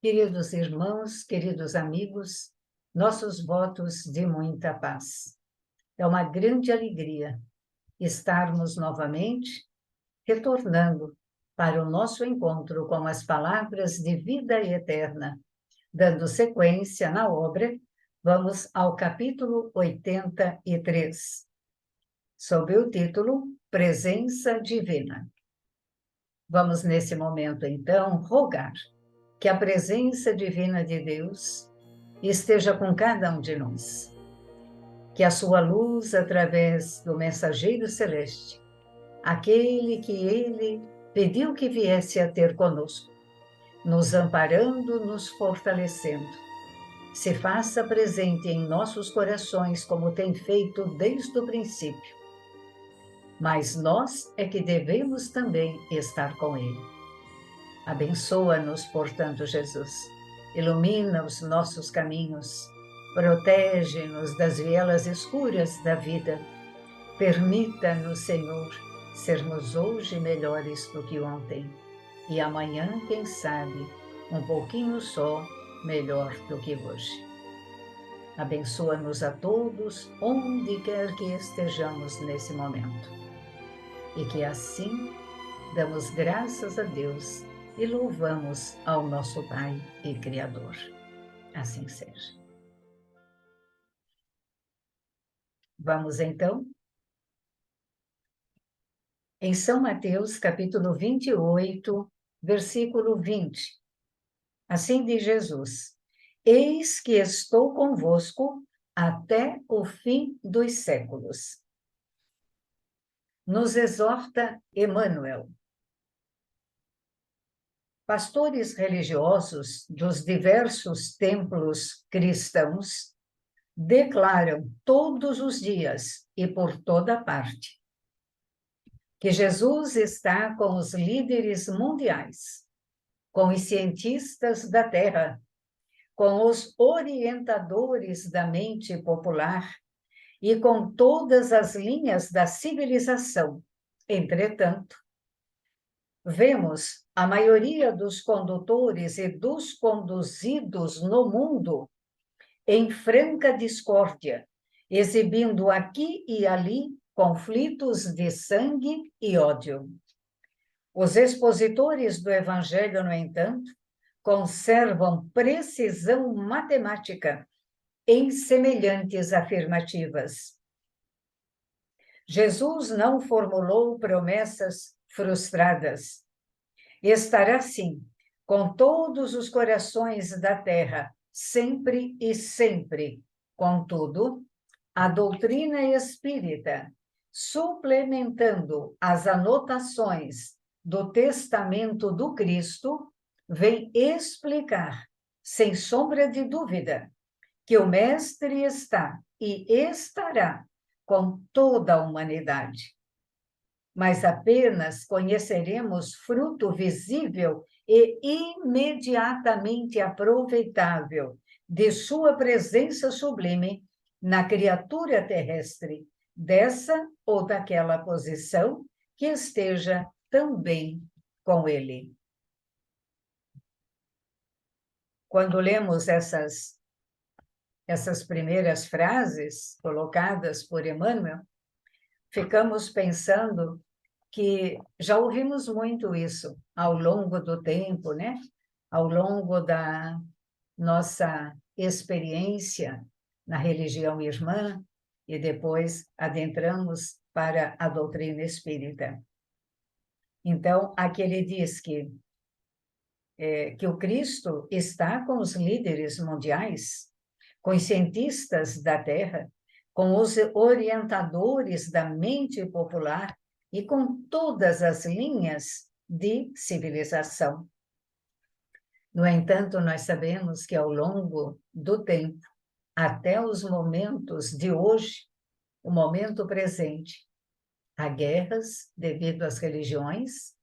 Queridos irmãos, queridos amigos, nossos votos de muita paz. É uma grande alegria estarmos novamente retornando para o nosso encontro com as palavras de vida eterna. Dando sequência na obra, vamos ao capítulo 83, sob o título Presença Divina. Vamos, nesse momento, então, rogar que a presença divina de Deus esteja com cada um de nós. Que a sua luz, através do mensageiro celeste, aquele que ele pediu que viesse a ter conosco, nos amparando, nos fortalecendo, se faça presente em nossos corações como tem feito desde o princípio. Mas nós é que devemos também estar com ele. Abençoa-nos, portanto, Jesus. Ilumina os nossos caminhos. Protege-nos das vielas escuras da vida. Permita-nos, Senhor, sermos hoje melhores do que ontem. E amanhã, quem sabe, um pouquinho só melhor do que hoje. Abençoa-nos a todos, onde quer que estejamos nesse momento. E que assim damos graças a Deus e louvamos ao nosso Pai e Criador. Assim seja. Vamos então em São Mateus, capítulo 28, versículo 20. Assim diz Jesus: Eis que estou convosco até o fim dos séculos. Nos exorta Emmanuel. Pastores religiosos dos diversos templos cristãos declaram todos os dias e por toda parte que Jesus está com os líderes mundiais, com os cientistas da Terra, com os orientadores da mente popular e com todas as linhas da civilização. Entretanto, vemos a maioria dos condutores e dos conduzidos no mundo em franca discórdia, exibindo aqui e ali conflitos de sangue e ódio. Os expositores do Evangelho, no entanto, conservam precisão matemática em semelhantes afirmativas. Jesus não formulou promessas frustradas. Estará, sim, com todos os corações da terra, sempre e sempre. Contudo, a doutrina espírita, suplementando as anotações do Testamento do Cristo, vem explicar, sem sombra de dúvida, que o Mestre está e estará com toda a humanidade. Mas apenas conheceremos fruto visível e imediatamente aproveitável de sua presença sublime na criatura terrestre, dessa ou daquela posição que esteja também com ele. Quando lemos essas primeiras frases colocadas por Emmanuel, ficamos pensando que já ouvimos muito isso ao longo do tempo, né? Ao longo da nossa experiência na religião irmã e depois adentramos para a doutrina espírita. Então, aqui ele diz que o Cristo está com os líderes mundiais, com os cientistas da Terra, com os orientadores da mente popular e com todas as linhas de civilização. No entanto, nós sabemos que ao longo do tempo, até os momentos de hoje, o momento presente, há guerras devido às religiões,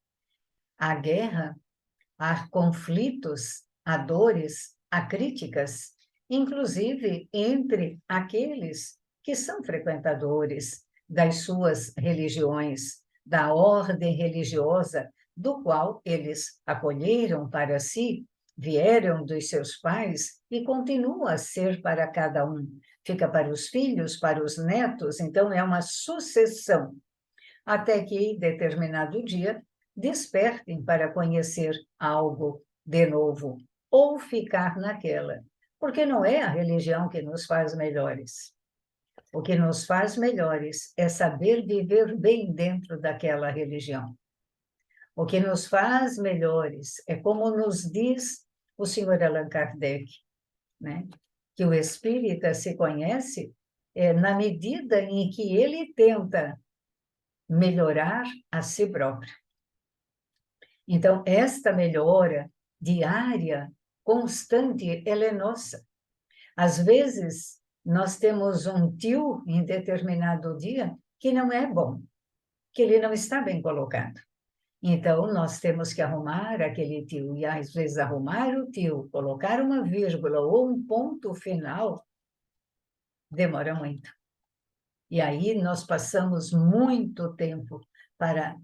há guerra, há conflitos, há dores, há críticas, inclusive entre aqueles que são frequentadores das suas religiões, da ordem religiosa, do qual eles acolheram para si vieram dos seus pais e continua a ser para cada um. Fica para os filhos, para os netos, então é uma sucessão, até que, em determinado dia, despertem para conhecer algo de novo, ou ficar naquela, porque não é a religião que nos faz melhores. O que nos faz melhores é saber viver bem dentro daquela religião. O que nos faz melhores é como nos diz o senhor Allan Kardec, né? Que o espírita se conhece na medida em que ele tenta melhorar a si próprio. Então, esta melhora diária, constante, ela é nossa. Às vezes, nós temos um tio em determinado dia que não é bom, que ele não está bem colocado. Então, nós temos que arrumar aquele tio, e às vezes arrumar o tio, colocar uma vírgula ou um ponto final, demora muito. E aí nós passamos muito tempo para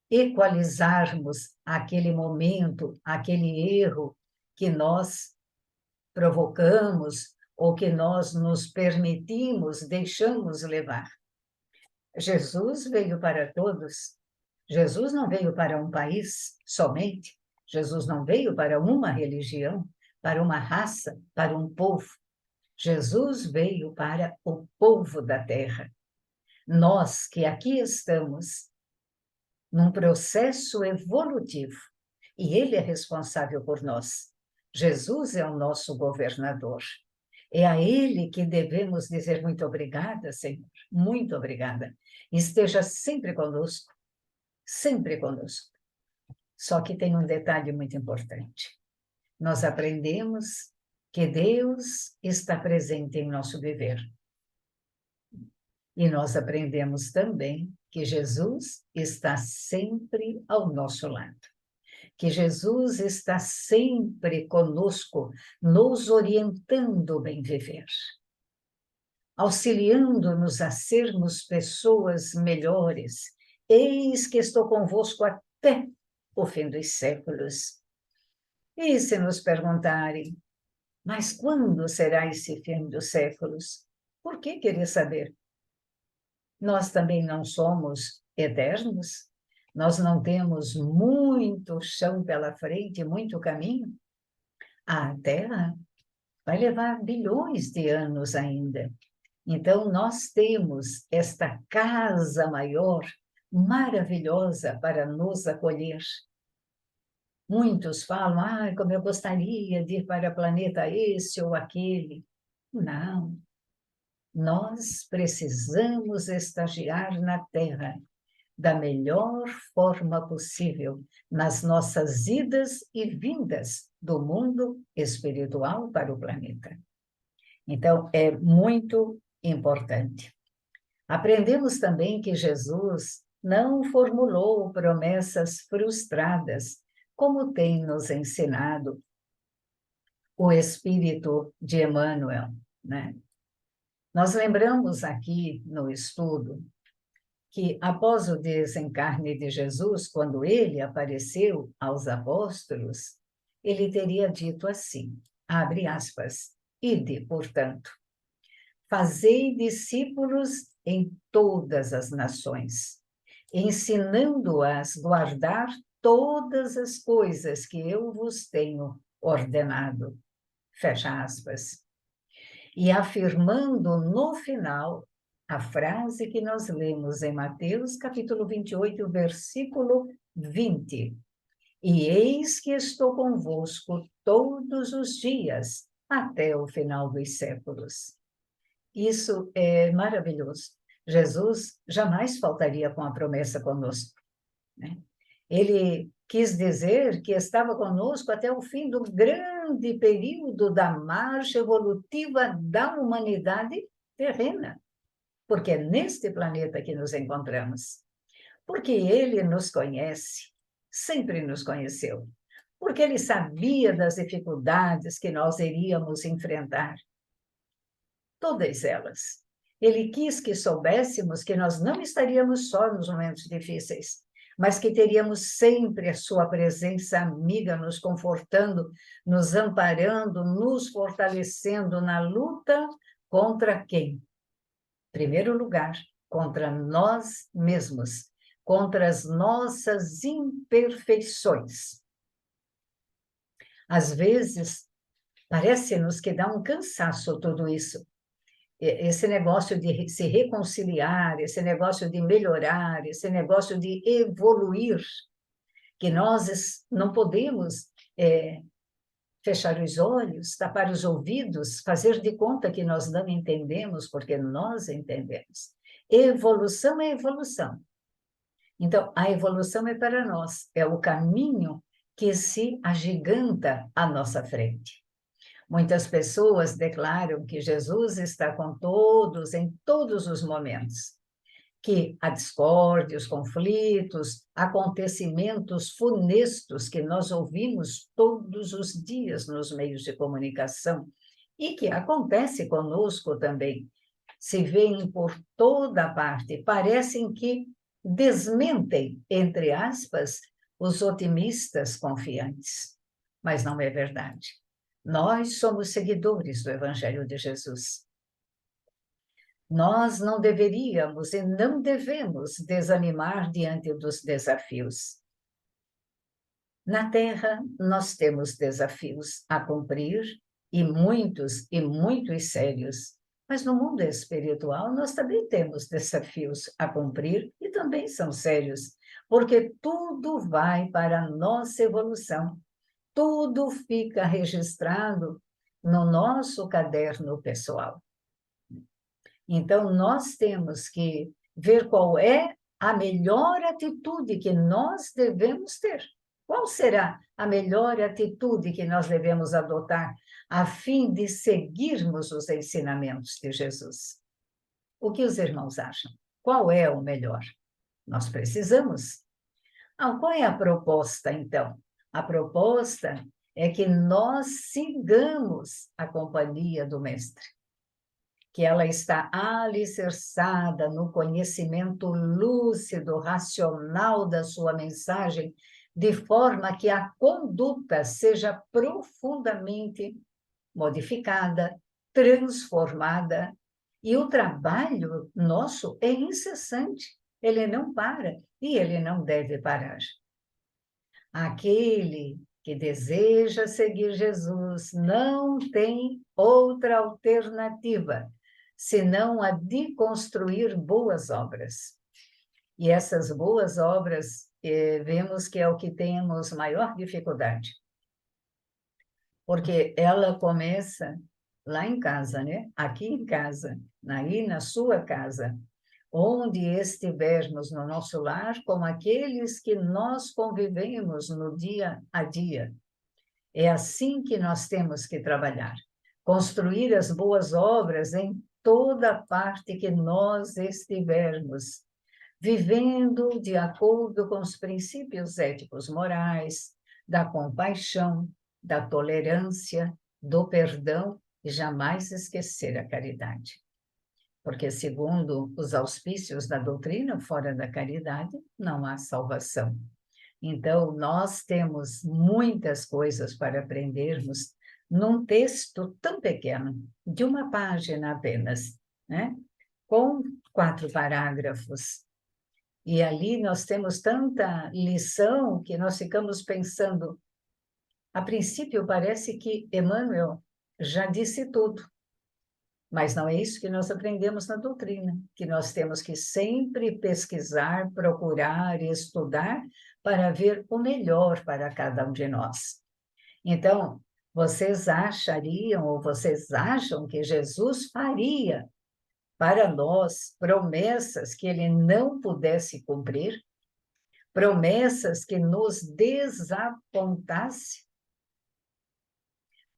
equalizarmos aquele momento, aquele erro que nós provocamos ou que nós nos permitimos, deixamos levar. Jesus veio para todos. Jesus não veio para um país somente. Jesus não veio para uma religião, para uma raça, para um povo. Jesus veio para o povo da terra. Nós que aqui estamos num processo evolutivo, e ele é responsável por nós. Jesus é o nosso governador. É a ele que devemos dizer muito obrigada, Senhor, muito obrigada. Esteja sempre conosco, sempre conosco. Só que tem um detalhe muito importante. Nós aprendemos que Deus está presente em nosso viver. E nós aprendemos também que Jesus está sempre ao nosso lado. Que Jesus está sempre conosco, nos orientando o bem viver, auxiliando-nos a sermos pessoas melhores. Eis que estou convosco até o fim dos séculos. E se nos perguntarem, mas quando será esse fim dos séculos? Por que querer saber? Nós também não somos eternos? Nós não temos muito chão pela frente, muito caminho? A Terra vai levar bilhões de anos ainda. Então, nós temos esta casa maior, maravilhosa para nos acolher. Muitos falam, como eu gostaria de ir para o planeta esse ou aquele. Não. Nós precisamos estagiar na Terra da melhor forma possível, nas nossas idas e vindas do mundo espiritual para o planeta. Então, é muito importante. Aprendemos também que Jesus não formulou promessas frustradas, como tem nos ensinado o Espírito de Emmanuel, né? Nós lembramos aqui no estudo que após o desencarne de Jesus, quando ele apareceu aos apóstolos, ele teria dito assim, abre aspas, ide, portanto, fazei discípulos em todas as nações, ensinando-as a guardar todas as coisas que eu vos tenho ordenado. Fecha aspas. E afirmando no final a frase que nós lemos em Mateus, capítulo 28, versículo 20. E eis que estou convosco todos os dias, até o final dos séculos. Isso é maravilhoso. Jesus jamais faltaria com a promessa conosco, né? Ele quis dizer que estava conosco até o fim do grande período da marcha evolutiva da humanidade terrena, porque é neste planeta que nos encontramos. Porque ele nos conhece, sempre nos conheceu, porque ele sabia das dificuldades que nós iríamos enfrentar. Todas elas. Ele quis que soubéssemos que nós não estaríamos só nos momentos difíceis, mas que teríamos sempre a sua presença amiga, nos confortando, nos amparando, nos fortalecendo na luta contra quem? Em primeiro lugar, contra nós mesmos, contra as nossas imperfeições. Às vezes, parece-nos que dá um cansaço tudo isso. Esse negócio de se reconciliar, esse negócio de melhorar, esse negócio de evoluir, que nós não podemos fechar os olhos, tapar os ouvidos, fazer de conta que nós não entendemos, porque nós entendemos. Evolução é evolução. Então, a evolução é para nós, é o caminho que se agiganta à nossa frente. Muitas pessoas declaram que Jesus está com todos em todos os momentos, que a discórdia, os conflitos, acontecimentos funestos que nós ouvimos todos os dias nos meios de comunicação e que acontece conosco também, se veem por toda parte, parecem que desmentem, entre aspas, os otimistas confiantes. Mas não é verdade. Nós somos seguidores do Evangelho de Jesus. Nós não deveríamos e não devemos desanimar diante dos desafios. Na Terra, nós temos desafios a cumprir, e muitos sérios. Mas no mundo espiritual, nós também temos desafios a cumprir, e também são sérios, porque tudo vai para a nossa evolução. Tudo fica registrado no nosso caderno pessoal. Então, nós temos que ver qual é a melhor atitude que nós devemos ter. Qual será a melhor atitude que nós devemos adotar a fim de seguirmos os ensinamentos de Jesus? O que os irmãos acham? Qual é o melhor? Nós precisamos. Qual é a proposta, então? A proposta é que nós sigamos a companhia do Mestre, que ela está alicerçada no conhecimento lúcido, racional da sua mensagem, de forma que a conduta seja profundamente modificada, transformada, e o trabalho nosso é incessante, ele não para e ele não deve parar. Aquele que deseja seguir Jesus não tem outra alternativa senão a de construir boas obras. E essas boas obras, vemos que é o que temos maior dificuldade. Porque ela começa lá em casa, né? Aqui em casa, aí na sua casa, onde estivermos no nosso lar, com aqueles que nós convivemos no dia a dia. É assim que nós temos que trabalhar. Construir as boas obras em toda parte que nós estivermos, vivendo de acordo com os princípios éticos morais, da compaixão, da tolerância, do perdão e jamais esquecer a caridade. Porque, segundo os auspícios da doutrina, fora da caridade, não há salvação. Então, nós temos muitas coisas para aprendermos num texto tão pequeno, de uma página apenas, né? Com 4 parágrafos. E ali nós temos tanta lição que nós ficamos pensando. A princípio, parece que Emmanuel já disse tudo. Mas não é isso que nós aprendemos na doutrina, que nós temos que sempre pesquisar, procurar, estudar, para ver o melhor para cada um de nós. Então, vocês achariam, ou vocês acham que Jesus faria para nós promessas que ele não pudesse cumprir? Promessas que nos desapontasse?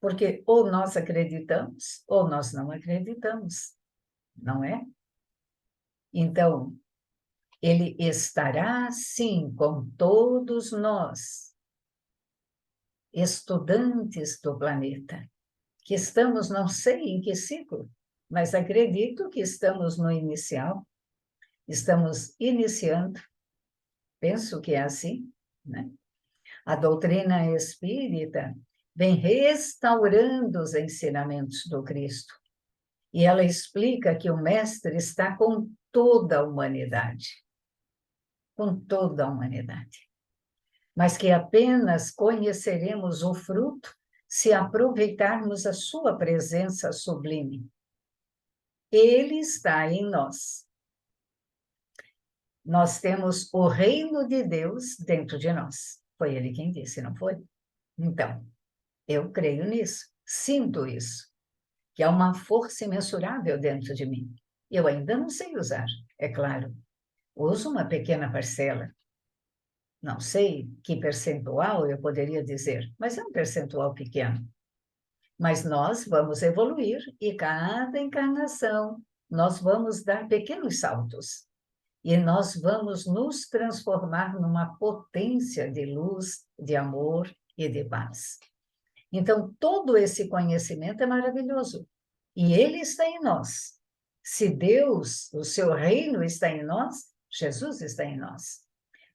Porque ou nós acreditamos, ou nós não acreditamos, não é? Então, ele estará, sim, com todos nós, estudantes do planeta, que estamos, não sei em que ciclo, mas acredito que estamos no inicial, estamos iniciando, Penso que é assim, né? A doutrina espírita vem restaurando os ensinamentos do Cristo. E ela explica que o Mestre está com toda a humanidade. Com toda a humanidade. Mas que apenas conheceremos o fruto se aproveitarmos a sua presença sublime. Ele está em nós. Nós temos o reino de Deus dentro de nós. Foi ele quem disse, não foi? Então, eu creio nisso, sinto isso, que há uma força imensurável dentro de mim. Eu ainda não sei usar, é claro. Uso uma pequena parcela. Não sei que percentual eu poderia dizer, mas é um percentual pequeno. Mas nós vamos evoluir e cada encarnação nós vamos dar pequenos saltos. E nós vamos nos transformar numa potência de luz, de amor e de paz. Então, todo esse conhecimento é maravilhoso. E ele está em nós. Se Deus, o seu reino está em nós, Jesus está em nós.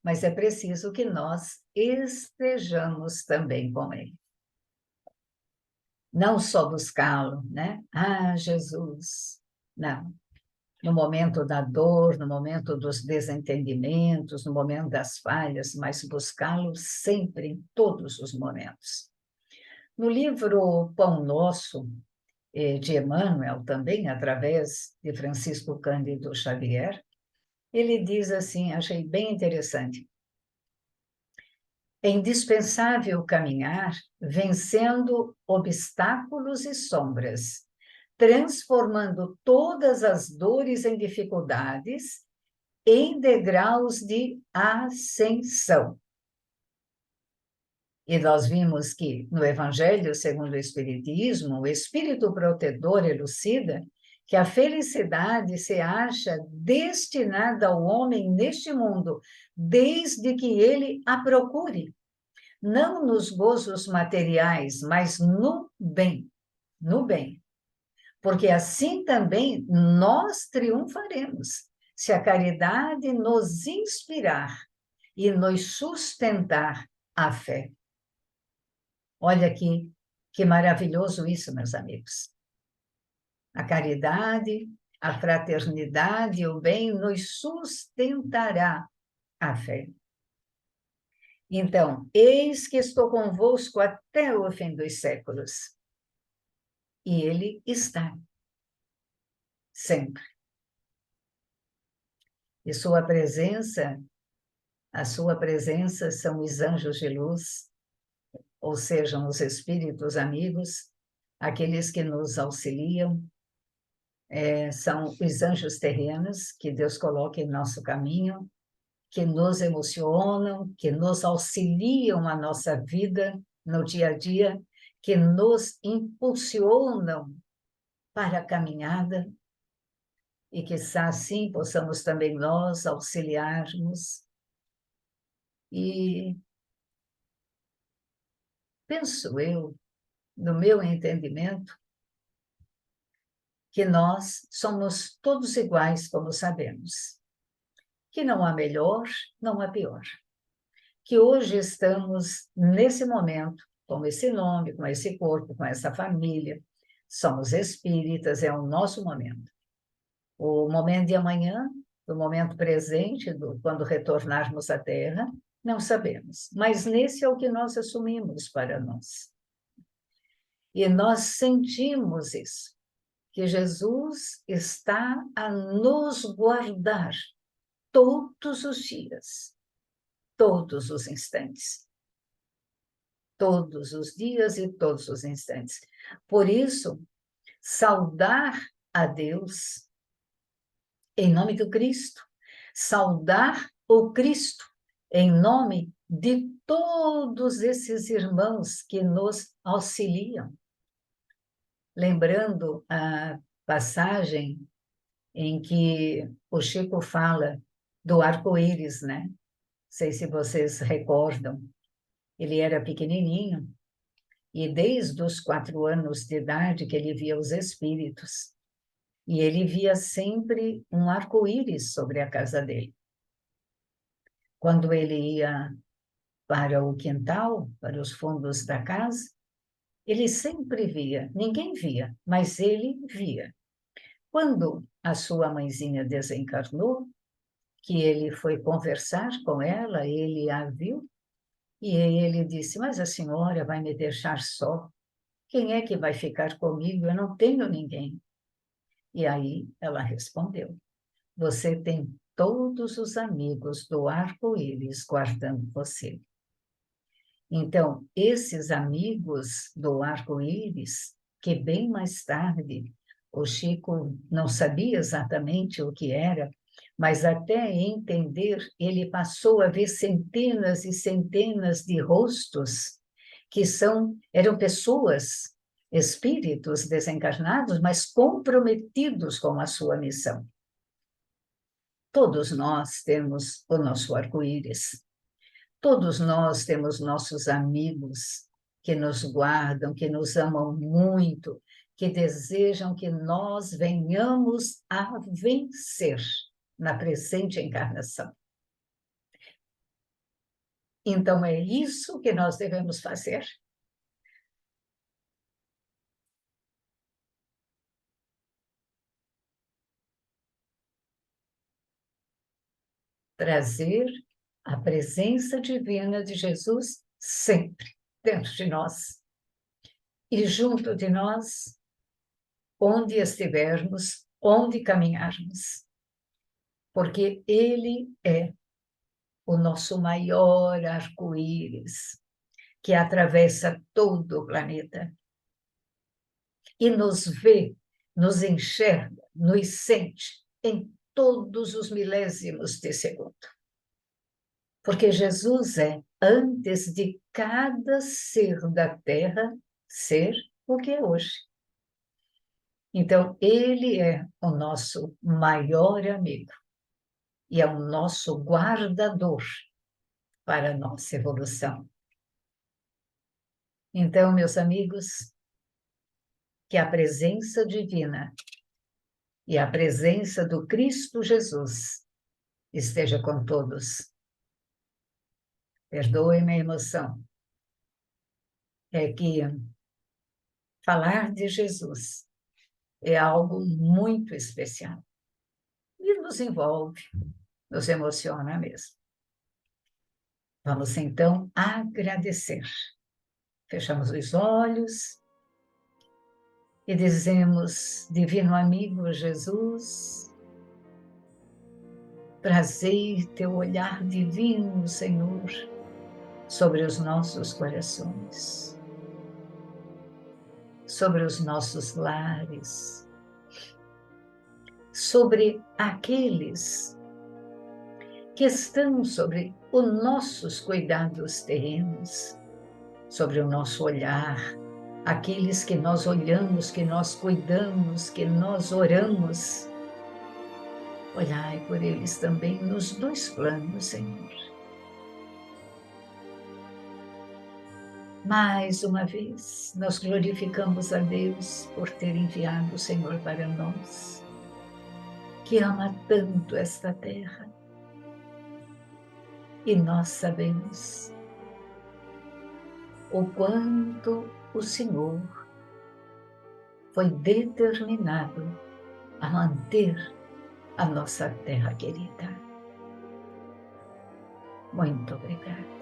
Mas é preciso que nós estejamos também com ele. Não só buscá-lo, né? Ah, Jesus. Não. No momento da dor, no momento dos desentendimentos, no momento das falhas, mas buscá-lo sempre, em todos os momentos. No livro Pão Nosso, de Emmanuel, também através de Francisco Cândido Xavier, ele diz assim, achei bem interessante: é indispensável caminhar vencendo obstáculos e sombras, transformando todas as dores em dificuldades em degraus de ascensão. E nós vimos que no Evangelho segundo o Espiritismo, o Espírito protetor elucida que a felicidade se acha destinada ao homem neste mundo, desde que ele a procure, não nos gozos materiais, mas no bem, no bem. Porque assim também nós triunfaremos, se a caridade nos inspirar e nos sustentar a fé. Olha aqui, que maravilhoso isso, meus amigos. A caridade, a fraternidade, o bem nos sustentará a fé. Então, eis que estou convosco até o fim dos séculos. E ele está, sempre. E a sua presença são os anjos de luz, ou sejam os espíritos amigos, aqueles que nos auxiliam, são os anjos terrenos que Deus coloca em nosso caminho, que nos emocionam, que nos auxiliam a nossa vida no dia a dia, que nos impulsionam para a caminhada e que assim possamos também nós auxiliarmos. E penso eu, no meu entendimento, que nós somos todos iguais, como sabemos. Que não há melhor, não há pior. Que hoje estamos nesse momento, com esse nome, com esse corpo, com essa família. Somos espíritas, é o nosso momento. O momento de amanhã, o momento presente, quando retornarmos à Terra, não sabemos. Mas nesse é o que nós assumimos para nós. E nós sentimos isso, que Jesus está a nos guardar todos os dias, todos os instantes. Todos os dias e todos os instantes. Por isso, saudar a Deus em nome do Cristo, saudar o Cristo em nome de todos esses irmãos que nos auxiliam. Lembrando a passagem em que o Chico fala do arco-íris, né? Não sei se vocês recordam. Ele era pequenininho e desde os 4 anos de idade que ele via os espíritos. E ele via sempre um arco-íris sobre a casa dele. quando ele ia para o quintal, para os fundos da casa, ele sempre via, ninguém via, mas ele via. Quando a sua mãezinha desencarnou, que ele foi conversar com ela, ele a viu, e ele disse, mas a senhora vai me deixar só? Quem é que vai ficar comigo? Eu não tenho ninguém. E aí ela respondeu, você tem todos os amigos do arco-íris guardando você. Então, esses amigos do arco-íris, que bem mais tarde o Chico não sabia exatamente o que era, mas até entender, ele passou a ver centenas e centenas de rostos que eram pessoas, espíritos desencarnados, mas comprometidos com a sua missão. Todos nós temos o nosso arco-íris. Todos nós temos nossos amigos que nos guardam, que nos amam muito, que desejam que nós venhamos a vencer na presente encarnação. Então, é isso que nós devemos fazer. Trazer a presença divina de Jesus sempre dentro de nós. E junto de nós, onde estivermos, onde caminharmos. Porque Ele é o nosso maior arco-íris, que atravessa todo o planeta. E nos vê, nos enxerga, nos sente em todos os milésimos de segundo. Porque Jesus é, antes de cada ser da Terra, ser o que é hoje. Então, ele é o nosso maior amigo e é o nosso guardador para a nossa evolução. Então, meus amigos, que a presença divina e a presença do Cristo Jesus esteja com todos. Perdoe-me a emoção. É que falar de Jesus é algo muito especial. E nos envolve, nos emociona mesmo. Vamos então agradecer. Fechamos os olhos e dizemos, divino amigo Jesus, trazei teu olhar divino, Senhor, sobre os nossos corações, sobre os nossos lares, sobre aqueles que estão sobre os nossos cuidados terrenos, sobre o nosso olhar, aqueles que nós olhamos, que nós cuidamos, que nós oramos. Olhai por eles também nos dois planos, Senhor. Mais uma vez, nós glorificamos a Deus por ter enviado o Senhor para nós, que ama tanto esta terra. E nós sabemos o quanto o Senhor foi determinado a manter a nossa terra querida. Muito obrigada.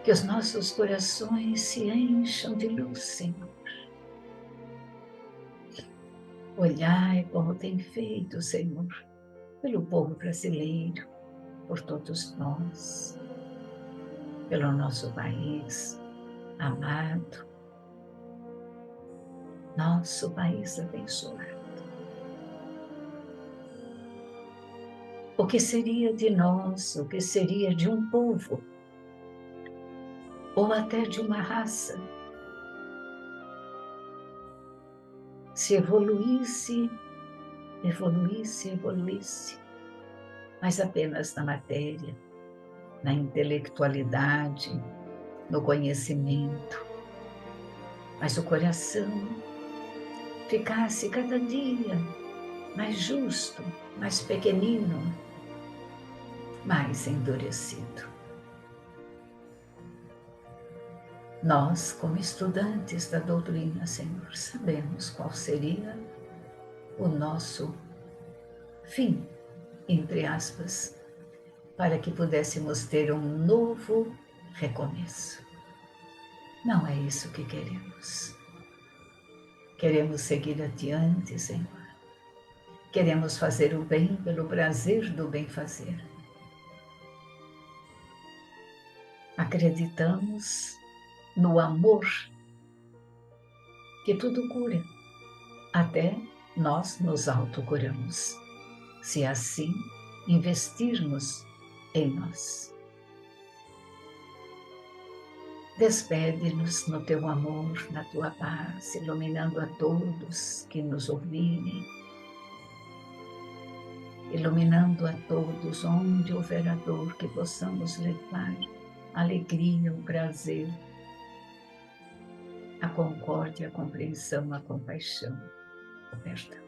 Que os nossos corações se encham de luz, Senhor. Olhai como tem feito, Senhor, pelo povo brasileiro, por todos nós, pelo nosso país amado, nosso país abençoado. O que seria de nós, o que seria de um povo, ou até de uma raça, se evoluísse, mas apenas na matéria, na intelectualidade, no conhecimento, mas o coração ficasse cada dia mais justo, mais pequenino, mais endurecido. Nós, como estudantes da doutrina, Senhor, sabemos qual seria o nosso fim, entre aspas, para que pudéssemos ter um novo recomeço. Não é isso que queremos. Queremos seguir adiante, Senhor. Queremos fazer o bem pelo prazer do bem fazer. Acreditamos no amor que tudo cura, até nós nos autocuramos, se assim investirmos em nós. Despede-nos no teu amor, na tua paz, iluminando a todos que nos ouvirem, iluminando a todos onde houver a dor, que possamos levar a alegria, o prazer, a concórdia, a compreensão, a compaixão, o perdão.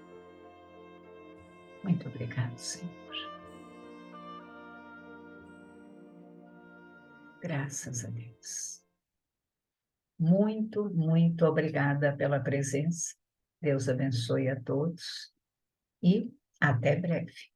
Muito obrigado, Senhor. Graças a Deus. Muito, muito obrigada pela presença. Deus abençoe a todos e até breve.